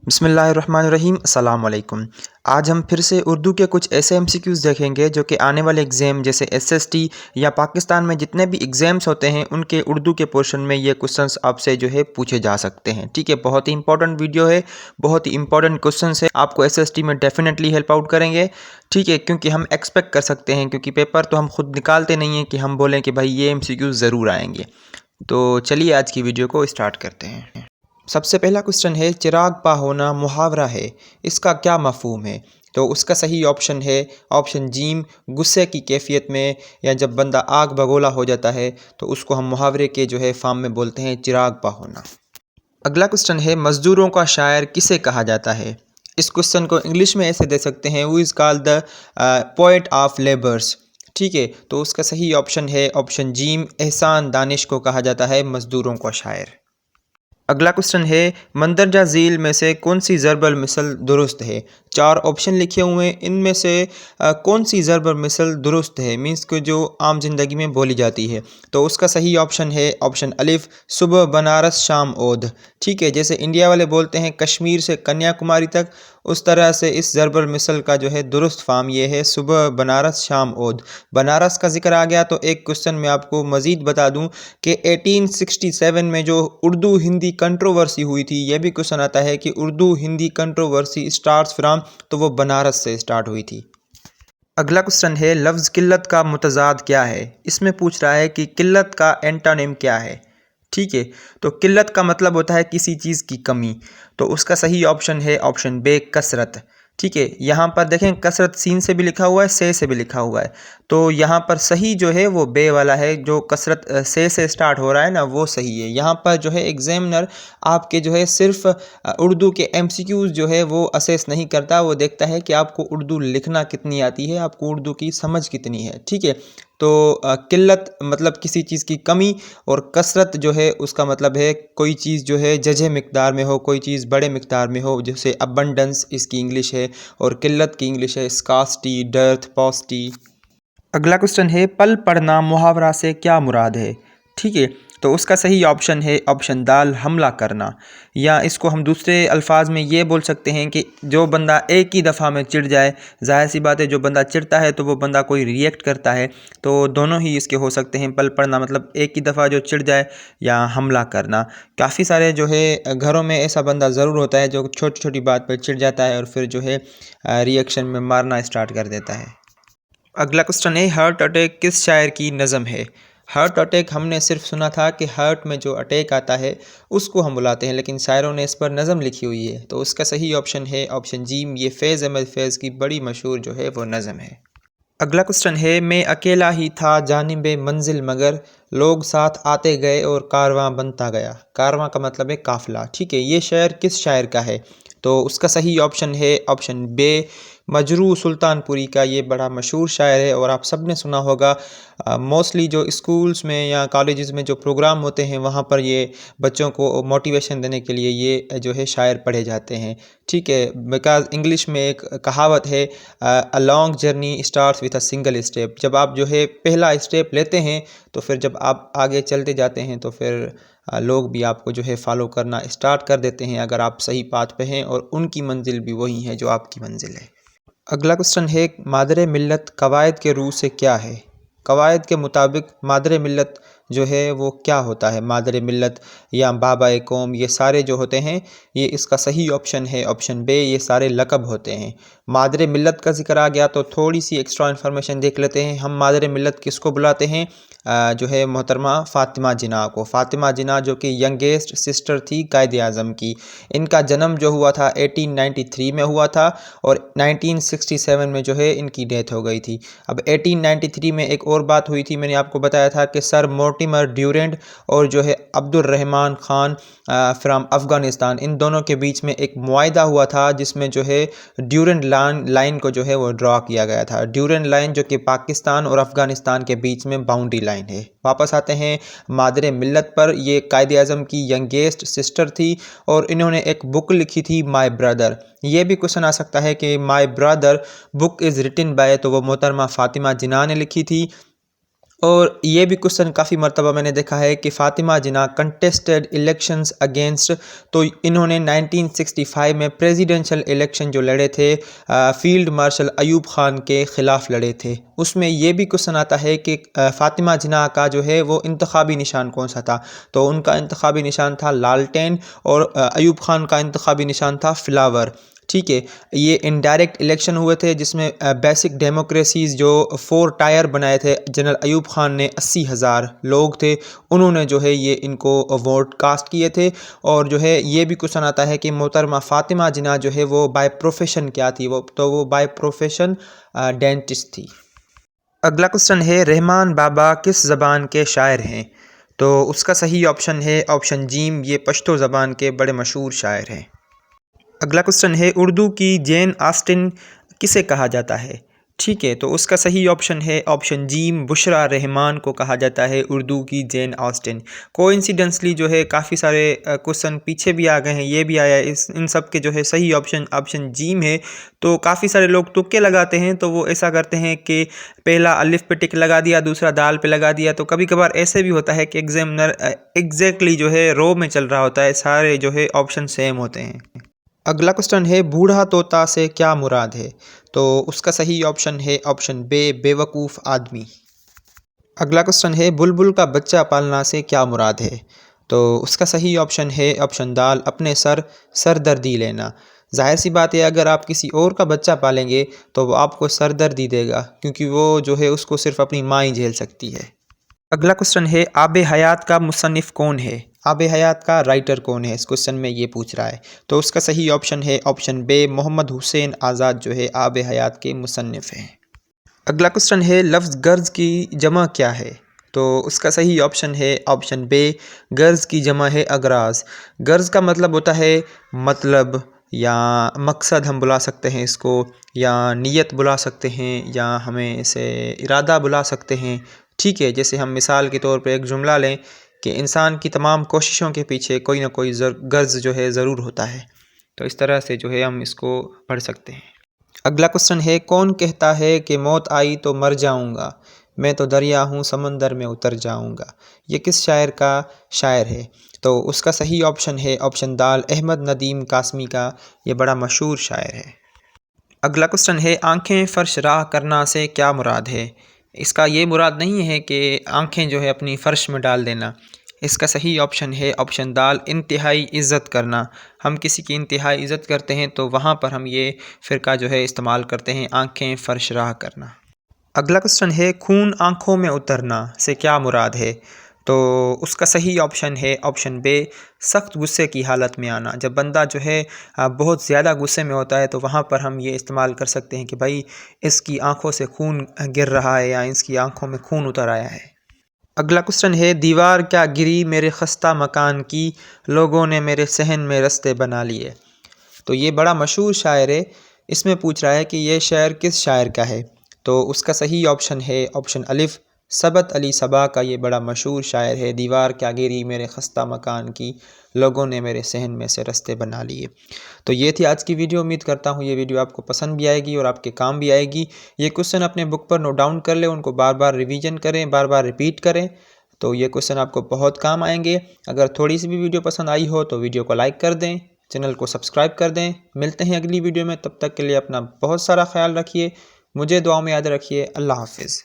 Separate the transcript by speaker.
Speaker 1: बिस्मिल्लाहिर्रहमानिर्रहीम अस्सलाम वालेकुम। आज हम फिर से उर्दू के कुछ ऐसे एमसीक्यूज़ देखेंगे जो कि आने वाले एग्ज़ाम जैसे एसएसटी या पाकिस्तान में जितने भी एग्ज़ाम्स होते हैं उनके उर्दू के पोर्शन में ये क्वेश्चंस आपसे जो है पूछे जा सकते हैं। ठीक है, बहुत ही इंपॉर्टेंट वीडियो है, बहुत ही इंपॉर्टेंट क्वेश्चंस है, आपको एसएसटी में डेफिनेटली हेल्प आउट करेंगे। ठीक है, क्योंकि हम एक्सपेक्ट कर सकते हैं, क्योंकि पेपर तो हम खुद निकालते नहीं हैं कि हम बोलें कि भाई ये एमसीक्यूज़ ज़रूर आएंगे। तो चलिए आज की वीडियो को स्टार्ट करते हैं। सबसे पहला क्वेश्चन है, चिराग पा होना मुहावरा है, इसका क्या मफहूम है? तो उसका सही ऑप्शन है ऑप्शन जीम, गुस्से की कैफियत में या जब बंदा आग बगोला हो जाता है तो उसको हम मुहावरे के जो है फॉर्म में बोलते हैं चिराग पा होना। अगला क्वेश्चन है, मज़दूरों का शायर किसे कहा जाता है? इस क्वेश्चन को इंग्लिश में ऐसे दे सकते हैं, who is called the poet of labours. ठीक है, तो उसका सही ऑप्शन है ऑप्शन जीम, एहसान दानिश को कहा जाता है मज़दूरों का शायर। अगला क्वेश्चन है, मंदरजा झील में से कौन सी ज़रबल मिसल दुरुस्त है? चार ऑप्शन लिखे हुए हैं, इनमें से कौन सी ज़रबल मिसल दुरुस्त है, मीन्स को जो आम ज़िंदगी में बोली जाती है? तो उसका सही ऑप्शन है ऑप्शन अलिफ, सुबह बनारस शाम ओध। ठीक है, जैसे इंडिया वाले बोलते हैं कश्मीर से कन्याकुमारी तक, उस तरह से इस ज़रबल मिसल का जो है दुरुस्त फार्म ये है सुबह बनारस शाम ओध। बनारस का जिक्र आ गया तो एक क्वेश्चन मैं आपको मज़ीद बता दूं कि 1867 में जो उर्दू हिंदी कंट्रोवर्सी हुई थी, यह भी क्वेश्चन आता है कि Urdu Hindi controversy starts from, तो वो बनारस से स्टार्ट हुई थी। अगला क्वेश्चन है, लफ्ज़ किल्लत का मुतज़ाद क्या है? इसमें पूछ रहा है कि किल्लत का एंटोनिम क्या है। ठीक है, तो किल्लत का मतलब होता है किसी चीज़ की कमी, तो उसका सही ऑप्शन है ऑप्शन बे, कसरत। ठीक है, यहाँ पर देखें कसरत सीन से भी लिखा हुआ है, से भी लिखा हुआ है, तो यहाँ पर सही जो है वो बे वाला है, जो कसरत से स्टार्ट हो रहा है ना वो सही है। यहाँ पर जो है एग्जामिनर आपके जो है सिर्फ उर्दू के एमसीक्यूज़ जो है वो असेस नहीं करता, वो देखता है कि आपको उर्दू लिखना कितनी आती है, आपको उर्दू की समझ कितनी है। ठीक है, तो किल्लत मतलब किसी चीज़ की कमी, और कसरत जो है उसका मतलब है कोई चीज़ जो है जजे मिकदार में हो, कोई चीज़ बड़े मिकदार में हो, जैसे अबंडेंस इसकी इंग्लिश है, और किल्लत की इंग्लिश है स्कार्सिटी, डर्थ, पॉसिटी। अगला क्वेश्चन है, पल पड़ना मुहावरा से क्या मुराद है? ठीक है, तो उसका सही ऑप्शन है ऑप्शन दाल, हमला करना, या इसको हम दूसरे अल्फाज में ये बोल सकते हैं कि जो बंदा एक ही दफ़ा में चिढ़ जाए। जाहिर सी बात है, जो बंदा चिढ़ता है तो वो बंदा कोई रिएक्ट करता है, तो दोनों ही इसके हो सकते हैं। पल पड़ना मतलब एक ही दफ़ा जो चिढ़ जाए, या हमला करना। काफ़ी सारे जो है घरों में ऐसा बंदा ज़रूर होता है जो छोटी छोटी बात पर चिढ़ जाता है और फिर जो है रिएक्शन में मारना स्टार्ट कर देता है। अगला क्वेश्चन है, हार्ट अटैक किस शायर की नज़म है? हार्ट अटैक हमने सिर्फ सुना था कि हार्ट में जो अटैक आता है उसको हम बुलाते हैं, लेकिन शायरों ने इस पर नज़म लिखी हुई है, तो उसका सही ऑप्शन है ऑप्शन जीम, ये फैज़ अहमद फैज़ की बड़ी मशहूर जो है वो नज़म है। अगला क्वेश्चन है, मैं अकेला ही था जानिबे मंजिल मगर लोग साथ आते गए और कारवां बनता गया। कारवां का मतलब है काफ़िला। ठीक है, ये शेर किस शायर का है? तो उसका सही ऑप्शन है ऑप्शन बे, मजरू सुल्तानपुरी का। ये बड़ा मशहूर शायर है और आप सब ने सुना होगा। मोस्टली जो स्कूल्स में या कॉलेजेस में जो प्रोग्राम होते हैं वहाँ पर ये बच्चों को मोटिवेशन देने के लिए ये जो है शायर पढ़े जाते हैं। ठीक है, बिकॉज इंग्लिश में एक कहावत है, a long journey starts with a single step. जब आप जो है पहला स्टेप लेते हैं तो फिर जब आप आगे चलते जाते हैं तो फिर लोग भी आपको जो है फॉलो करना स्टार्ट कर देते हैं, अगर आप सही पाथ पे हैं और उनकी मंजिल भी वही है जो आपकी मंजिल है। अगला क्वेश्चन है, मादरे मिल्लत कवायद के रूह से क्या है? कवायद के मुताबिक मादरे मिल्लत जो है वो क्या होता है? मादरे मिल्लत या बाबा कौम, ये सारे जो होते हैं, ये इसका सही ऑप्शन है ऑप्शन बे, ये सारे लक़ब होते हैं। मादरे मिल्लत का जिक्र आ गया तो थोड़ी सी एक्स्ट्रा इन्फॉर्मेशन देख लेते हैं। हम मादरे मिल्लत किसको बुलाते हैं? जो है मोहतरमा फ़ातिमा जिन्ना को। फ़ातिमा जिन्ना जो कि यंगेस्ट सिस्टर थी कायद आज़म की। इनका जन्म जो हुआ था 1893 में हुआ था और 1967 में जो है इनकी डेथ हो गई थी। अब 1893 में एक और बात हुई थी, मैंने आपको बताया था कि सर मोर्टिमर ड्यूरेंट और जो है अब्दुर्रहमान ख़ान फ्राम अफ़गानिस्तान, इन दोनों के बीच में एक मुआहिदा हुआ था जिसमें जो है ड्यूरेंट लाइन को जो है वो ड्रॉ किया गया था। ड्यूरेंट लाइन जो कि पाकिस्तान और अफ़गानिस्तान के बीच में बाउंड्री लाइन है। वापस आते हैं मादरे मिल्लत पर। ये कायद आज़म की यंगेस्ट सिस्टर थी और इन्होंने एक बुक लिखी थी माय ब्रदर। ये भी क्वेश्चन आ सकता है कि my brother book is written by, तो वो मोहतरमा फ़ातिमा जिन्ना ने लिखी थी। और ये भी क्वेश्चन काफ़ी मर्तबा मैंने देखा है कि फ़ातिमा जिन्ना कंटेस्टेड इलेक्शंस अगेंस्ट, तो इन्होंने 1965 में प्रेसिडेंशियल इलेक्शन जो लड़े थे फील्ड मार्शल अयूब ख़ान के ख़िलाफ़ लड़े थे। उसमें ये भी क्वेश्चन आता है कि फ़ातिमा जिन्ना का जो है वो इंतखाबी निशान कौन सा था। तो उनका इंतखाबी निशान था लालटेन और अयूब ख़ान का इंतखाबी निशान था फ्लावर। ठीक है, ये इनडायरेक्ट इलेक्शन हुए थे जिसमें बेसिक डेमोक्रेसीज़ जो 4 टायर बनाए थे जनरल अयूब ख़ान ने, 80,000 लोग थे, उन्होंने जो है ये इनको वोट कास्ट किए थे। और जो है ये भी क्वेश्चन आता है कि मोहतरमा फ़ातिमा जिन्ना जो है वो बाय प्रोफेशन क्या थी, वो बाय प्रोफेशन डेंटिस्ट थी। अगला क्वेश्चन है रहमान बाबा किस ज़बान के शायर हैं। तो उसका सही ऑप्शन है ऑप्शन जीम, ये पश्तो ज़बान के बड़े मशहूर शायर हैं। अगला क्वेश्चन है उर्दू की जेन ऑस्टिन किसे कहा जाता है। ठीक है, तो उसका सही ऑप्शन है ऑप्शन जीम, बुशरा रहमान को कहा जाता है उर्दू की जेन ऑस्टिन। कोइंसिडेंसली जो है काफ़ी सारे क्वेश्चन पीछे भी आ गए हैं, ये भी आया है, इन सब के जो है सही ऑप्शन ऑप्शन जीम है। तो काफ़ी सारे लोग तुक्के लगाते हैं, तो वो ऐसा करते हैं कि पहला अलिफ पे टिक लगा दिया, दूसरा दाल पे लगा दिया। तो कभी कभार ऐसे भी होता है कि एग्जामिनर एग्जैक्टली जो है रो में चल रहा होता है, सारे जो है ऑप्शन सेम होते हैं। अगला क्वेश्चन है बूढ़ा तोता से क्या मुराद है। तो उसका सही ऑप्शन है ऑप्शन बे, बेवकूफ़ आदमी। अगला क्वेश्चन है बुलबुल का बच्चा पालना से क्या मुराद है। तो उसका सही ऑप्शन है ऑप्शन दाल, अपने सरदर्दी लेना। जाहिर सी बात है, अगर आप किसी और का बच्चा पालेंगे तो वो आपको सरदर्दी देगा, क्योंकि वो जो है उसको सिर्फ अपनी माँ ही झेल सकती है। अगला क्वेश्चन है आब हयात का मुसन्निफ़ कौन है। आब हयात का राइटर कौन है, इस क्वेश्चन में ये पूछ रहा है। तो उसका सही ऑप्शन है ऑप्शन बे, मोहम्मद हुसैन आज़ाद जो है आब हयात के मुसन्निफ़ हैं। अगला क्वेश्चन है लफ्ज़ गर्ज़ की जमा क्या है। तो उसका सही ऑप्शन है ऑप्शन बे, गर्ज़ की जमा है अगराज़। गर्ज़ का मतलब होता है मतलब या मकसद हम बुला सकते हैं इसको, या नीयत बुला सकते हैं, या हमें इसे इरादा बुला सकते हैं। ठीक है, जैसे हम मिसाल के तौर पे एक जुमला लें कि इंसान की तमाम कोशिशों के पीछे कोई ना कोई गर्ज़ जो है ज़रूर होता है। तो इस तरह से जो है हम इसको पढ़ सकते हैं। अगला क्वेश्चन है कौन कहता है कि मौत आई तो मर जाऊंगा, मैं तो दरिया हूँ समंदर में उतर जाऊंगा। ये किस शायर का शायर है। तो उसका सही ऑप्शन है ऑप्शन दाल, अहमद नदीम कासमी का, ये बड़ा मशहूर शायर है। अगला क्वेश्चन है आंखें फ़र्श राह करना से क्या मुराद है। इसका ये मुराद नहीं है कि आंखें जो है अपनी फ़र्श में डाल देना। इसका सही ऑप्शन है ऑप्शन दाल, इंतहाई इज़्ज़त करना। हम किसी की इंतहाई इज़्ज़त करते हैं तो वहाँ पर हम ये फ़िरका जो है इस्तेमाल करते हैं, आंखें फ़र्श राह करना। अगला क्वेश्चन है खून आँखों में उतरना से क्या मुराद है। तो उसका सही ऑप्शन है ऑप्शन बे, सख्त गुस्से की हालत में आना। जब बंदा जो है बहुत ज़्यादा गुस्से में होता है तो वहाँ पर हम ये इस्तेमाल कर सकते हैं कि भाई इसकी आँखों से खून गिर रहा है या इसकी आँखों में खून उतर आया है। अगला क्वेश्चन है दीवार क्या गिरी मेरे खस्ता मकान की, लोगों ने मेरे सहन में रस्ते बना लिए। तो ये बड़ा मशहूर शायर है। इसमें पूछ रहा है कि ये शायर किस शायर का है। तो उसका सही ऑप्शन है ऑप्शन अलिफ, सबत अली सबा का। ये बड़ा मशहूर शायर है, दीवार क्या गिरी मेरे खस्ता मकान की, लोगों ने मेरे सहन में से रस्ते बना लिए। तो ये थी आज की वीडियो। उम्मीद करता हूँ ये वीडियो आपको पसंद भी आएगी और आपके काम भी आएगी। ये क्वेश्चन अपने बुक पर नोट डाउन कर लें, उनको बार बार रिवीजन करें, बार बार रिपीट करें, तो ये क्वेश्चन आपको बहुत काम आएंगे। अगर थोड़ी सी भी वीडियो पसंद आई हो तो वीडियो को लाइक कर दें, चैनल को सब्सक्राइब कर दें। मिलते हैं अगली वीडियो में, तब तक के लिए अपना बहुत सारा ख्याल रखिए, मुझे दुआओं में याद रखिए। अल्लाह हाफिज़।